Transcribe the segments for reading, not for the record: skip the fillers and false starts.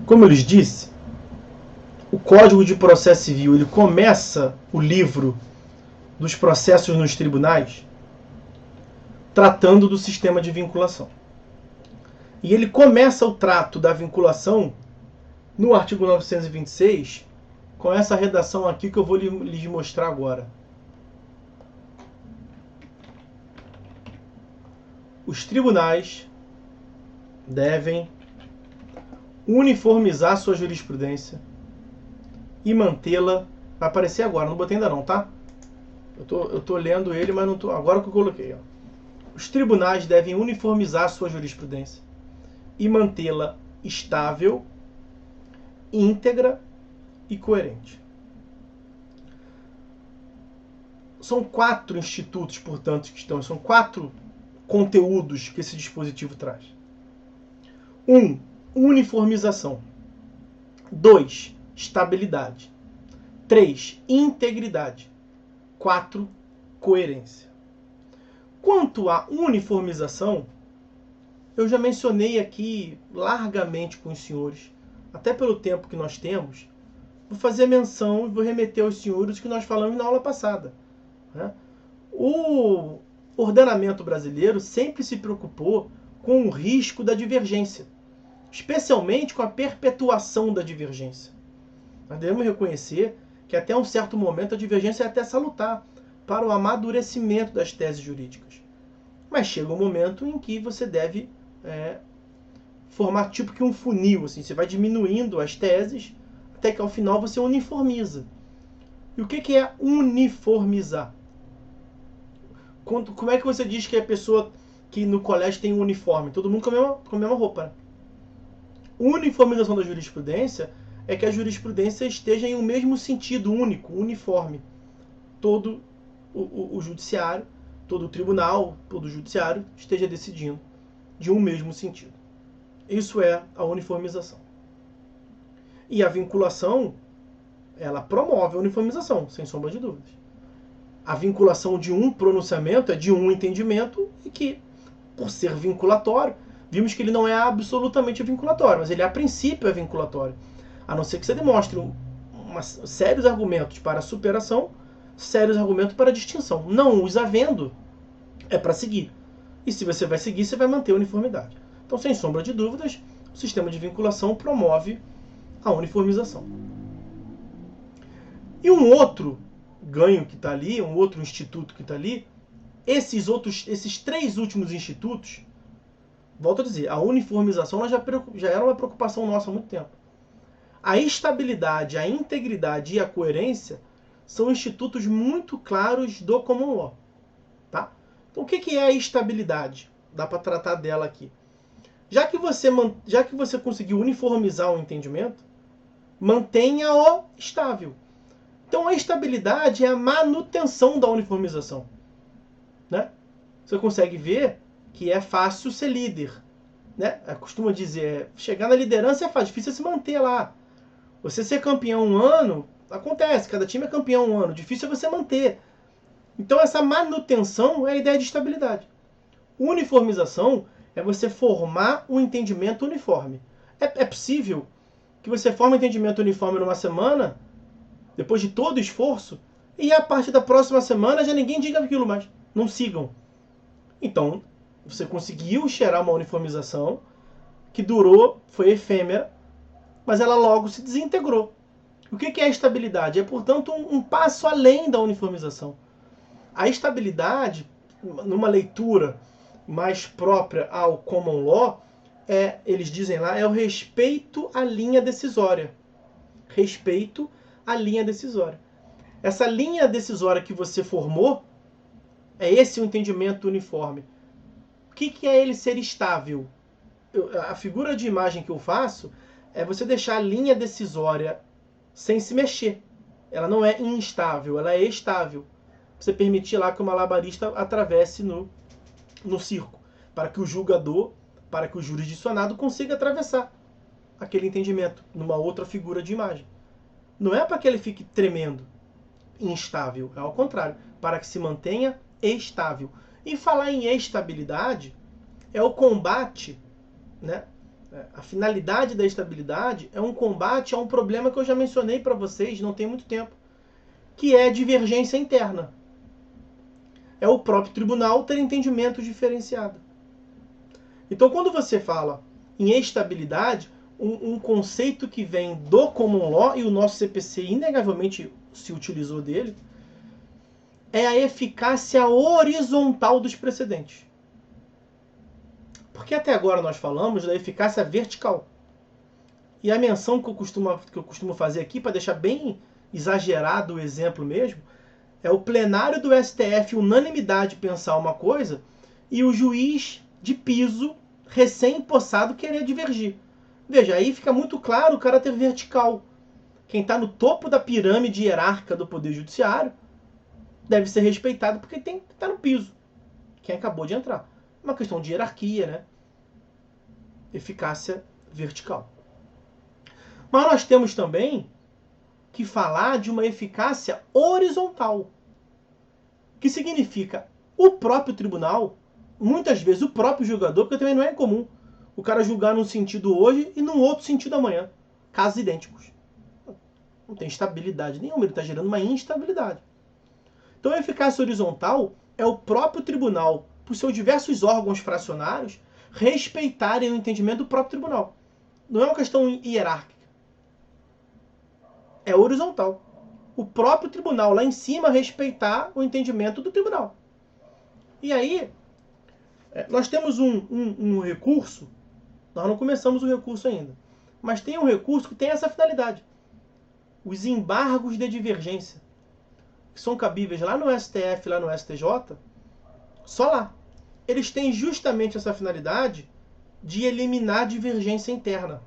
Como eu lhes disse, o Código de Processo Civil, ele começa o livro dos processos nos tribunais tratando do sistema de vinculação. E ele começa o trato da vinculação no artigo 926 com essa redação aqui que eu vou lhes mostrar agora. Os tribunais devem uniformizar sua jurisprudência e mantê-la. Vai aparecer agora, não botei ainda não, tá? Eu tô lendo ele, mas não tô. Agora que eu coloquei, ó. Os tribunais devem uniformizar sua jurisprudência e mantê-la estável, íntegra e coerente. São 4 institutos, portanto, que estão. São 4 conteúdos que esse dispositivo traz. 1. Uniformização. 2. Estabilidade. 3. Integridade. 4. Coerência. Quanto à uniformização, eu já mencionei aqui largamente com os senhores, até pelo tempo que nós temos, vou fazer menção e vou remeter aos senhores que nós falamos na aula passada. O ordenamento brasileiro sempre se preocupou com o risco da divergência, especialmente com a perpetuação da divergência. Nós devemos reconhecer que até um certo momento a divergência é até salutar para o amadurecimento das teses jurídicas. Mas chega um momento em que você deve formar tipo que um funil, assim, você vai diminuindo as teses até que ao final você uniformiza. E o que é uniformizar? Como é que você diz que a pessoa que no colégio tem um uniforme? Todo mundo com a mesma roupa, né? Uniformização da jurisprudência é que a jurisprudência esteja em um mesmo sentido único, uniforme. Todo o judiciário, todo o tribunal, todo o judiciário esteja decidindo de um mesmo sentido. Isso é a uniformização. E a vinculação, ela promove a uniformização, sem sombra de dúvidas. A vinculação de um pronunciamento é de um entendimento e que, por ser vinculatório, vimos que ele não é absolutamente vinculatório, mas ele a princípio é vinculatório. A não ser que você demonstre sérios argumentos para a superação, sérios argumentos para a distinção. Não os havendo, é para seguir. E se você vai seguir, você vai manter a uniformidade. Então, sem sombra de dúvidas, o sistema de vinculação promove a uniformização. E um outro ganho que está ali, um outro instituto que está ali, esses 3 últimos institutos, volto a dizer, a uniformização já era uma preocupação nossa há muito tempo. A estabilidade, a integridade e a coerência são institutos muito claros do common law. Tá? Então, o que é a estabilidade? Dá para tratar dela aqui. Já que você conseguiu uniformizar o entendimento, mantenha-o estável. Então, a estabilidade é a manutenção da uniformização. Né? Você consegue ver que é fácil ser líder. Né? Eu costumo dizer, chegar na liderança é fácil, difícil é se manter lá. Você ser campeão um ano, acontece, cada time é campeão um ano, difícil é você manter. Então essa manutenção é a ideia de estabilidade. Uniformização é você formar um entendimento uniforme. É possível que você forme um entendimento uniforme numa semana, depois de todo o esforço, e a partir da próxima semana já ninguém diga aquilo mais. Não sigam. Então, você conseguiu cheirar uma uniformização que durou, foi efêmera, mas ela logo se desintegrou. O que é a estabilidade? É, portanto, um passo além da uniformização. A estabilidade, numa leitura mais própria ao common law, eles dizem lá, é o respeito à linha decisória. Respeito à linha decisória. Essa linha decisória que você formou, é esse o entendimento uniforme. O que é ele ser estável? A figura de imagem que eu faço é você deixar a linha decisória sem se mexer. Ela não é instável, ela é estável. Você permitir lá que o malabarista atravesse no circo, para que o julgador, para que o jurisdicionado consiga atravessar aquele entendimento numa outra figura de imagem. Não é para que ele fique tremendo, instável, é ao contrário, para que se mantenha estável. E falar em estabilidade é o combate, né, A finalidade da estabilidade é um combate a um problema que eu já mencionei para vocês não tem muito tempo, que é a divergência interna. É o próprio tribunal ter entendimento diferenciado. Então, quando você fala em estabilidade, um conceito que vem do common law, e o nosso CPC inegavelmente se utilizou dele, é a eficácia horizontal dos precedentes. Porque até agora nós falamos da eficácia vertical. E a menção que eu costumo fazer aqui, para deixar bem exagerado o exemplo mesmo, é o plenário do STF, unanimidade, pensar uma coisa, e o juiz de piso, recém-empossado, querer divergir. Veja, aí fica muito claro o caráter vertical. Quem está no topo da pirâmide hierárquica do Poder Judiciário deve ser respeitado porque tem que estar no piso. Quem acabou de entrar. Uma questão de hierarquia, né? Eficácia vertical. Mas nós temos também que falar de uma eficácia horizontal, que significa o próprio tribunal, muitas vezes o próprio julgador, porque também não é comum o cara julgar num sentido hoje e num outro sentido amanhã. Casos idênticos. Não tem estabilidade nenhuma, ele está gerando uma instabilidade. Então a eficácia horizontal é o próprio tribunal, por seus diversos órgãos fracionários, respeitarem o entendimento do próprio tribunal. Não é uma questão hierárquica. É horizontal. O próprio tribunal lá em cima respeitar o entendimento do tribunal. E aí, nós temos um recurso, nós não começamos o recurso ainda, mas tem um recurso que tem essa finalidade. Os embargos de divergência, que são cabíveis lá no STF, lá no STJ, só lá. Eles têm justamente essa finalidade de eliminar a divergência interna.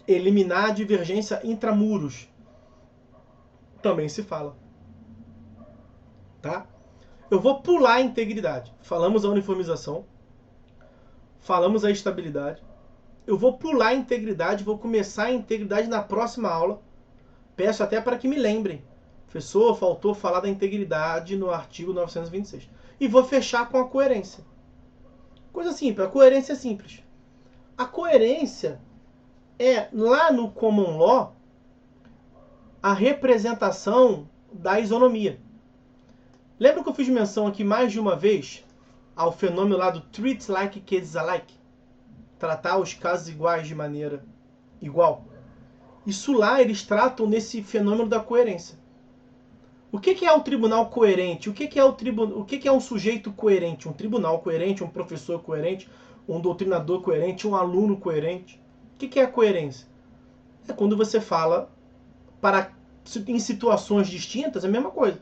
Eliminar a divergência intramuros. Também se fala. Tá? Eu vou pular a integridade. Falamos a uniformização. Falamos a estabilidade. Eu vou pular a integridade. Vou começar a integridade na próxima aula. Peço até para que me lembrem. Professor, faltou falar da integridade no artigo 926. E vou fechar com a coerência. Coisa simples. A coerência é simples. A coerência é, lá no common law, a representação da isonomia. Lembra que eu fiz menção aqui mais de uma vez ao fenômeno lá do treat like cases alike? Tratar os casos iguais de maneira igual. Isso lá eles tratam nesse fenômeno da coerência. O que é o tribunal coerente? O que é um sujeito coerente? Um tribunal coerente, um professor coerente, um doutrinador coerente, um aluno coerente? O que é a coerência? É quando você fala em situações distintas, é a mesma coisa.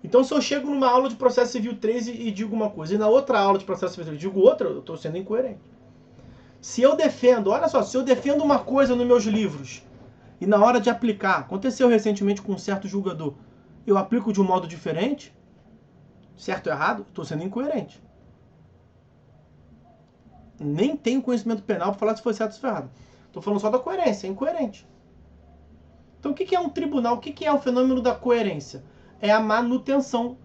Então, se eu chego numa aula de processo civil 3 e digo uma coisa, e na outra aula de processo civil 3 digo outra, eu estou sendo incoerente. Se eu defendo, olha só, se eu defendo uma coisa nos meus livros, e na hora de aplicar, aconteceu recentemente com um certo julgador, eu aplico de um modo diferente, certo ou errado, estou sendo incoerente. Nem tenho conhecimento penal para falar se foi certo ou se foi errado. Estou falando só da coerência, é incoerente. Então, o que é um tribunal? O que é o fenômeno da coerência? É a manutenção.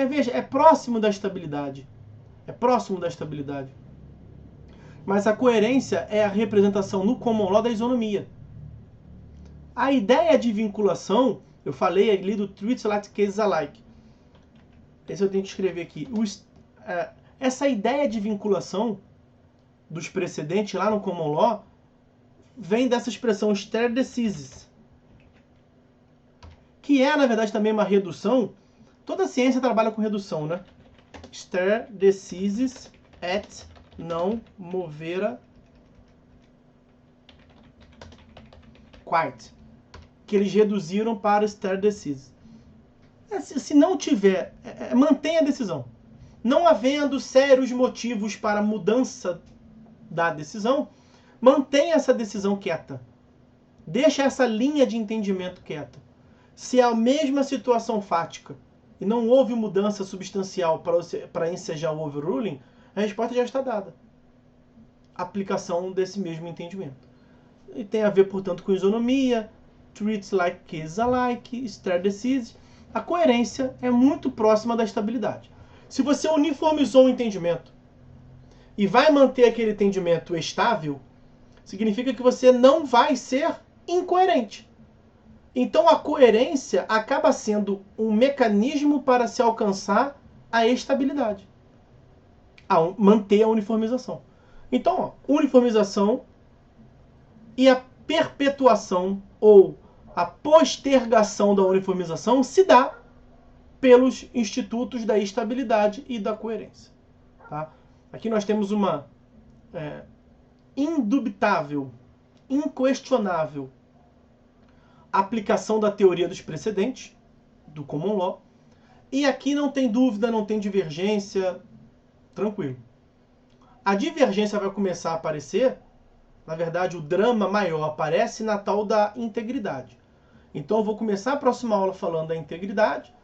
Veja, é próximo da estabilidade. É próximo da estabilidade. Mas a coerência é a representação no common law da isonomia. A ideia de vinculação, eu falei ali do treat like cases alike. Esse eu tenho que escrever aqui. Essa ideia de vinculação dos precedentes lá no common law vem dessa expressão stare decisis, que é, na verdade, também uma redução. Toda ciência trabalha com redução, né? Stare decisis et non movere quite. Que eles reduziram para stare decisis. Se não tiver, mantenha a decisão. Não havendo sérios motivos para mudança da decisão, mantenha essa decisão quieta. Deixa essa linha de entendimento quieta. Se é a mesma situação fática e não houve mudança substancial para ensejar o overruling, a resposta já está dada. Aplicação desse mesmo entendimento. E tem a ver, portanto, com isonomia, treats like cases alike, stare decisis. A coerência é muito próxima da estabilidade. Se você uniformizou o entendimento, e vai manter aquele entendimento estável, significa que você não vai ser incoerente. Então a coerência acaba sendo um mecanismo para se alcançar a estabilidade, manter a uniformização. Então, uniformização e a perpetuação ou a postergação da uniformização se dá pelos institutos da estabilidade e da coerência. Tá? Aqui nós temos uma indubitável, inquestionável aplicação da teoria dos precedentes, do common law, e aqui não tem dúvida, não tem divergência, tranquilo. A divergência vai começar a aparecer, na verdade o drama maior aparece na tal da integridade. Então eu vou começar a próxima aula falando da integridade,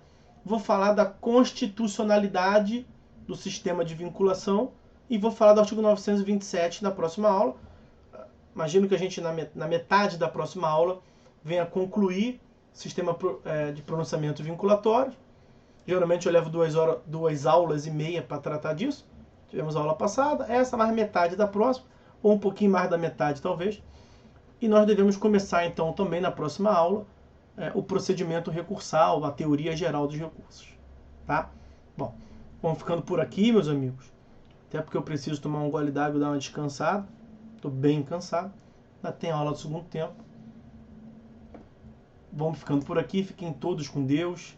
vou falar da constitucionalidade do sistema de vinculação e vou falar do artigo 927 na próxima aula. Imagino que a gente na metade da próxima aula venha concluir o sistema de pronunciamento vinculatório. Geralmente eu levo 2 aulas e meia para tratar disso. Tivemos a aula passada, essa mais metade da próxima, ou um pouquinho mais da metade talvez. E nós devemos começar então também na próxima aula o procedimento recursal, a teoria geral dos recursos. Tá? Bom, vamos ficando por aqui, meus amigos. Até porque eu preciso tomar um gole d'água e dar uma descansada. Estou bem cansado. Ainda tem aula do segundo tempo. Vamos ficando por aqui. Fiquem todos com Deus.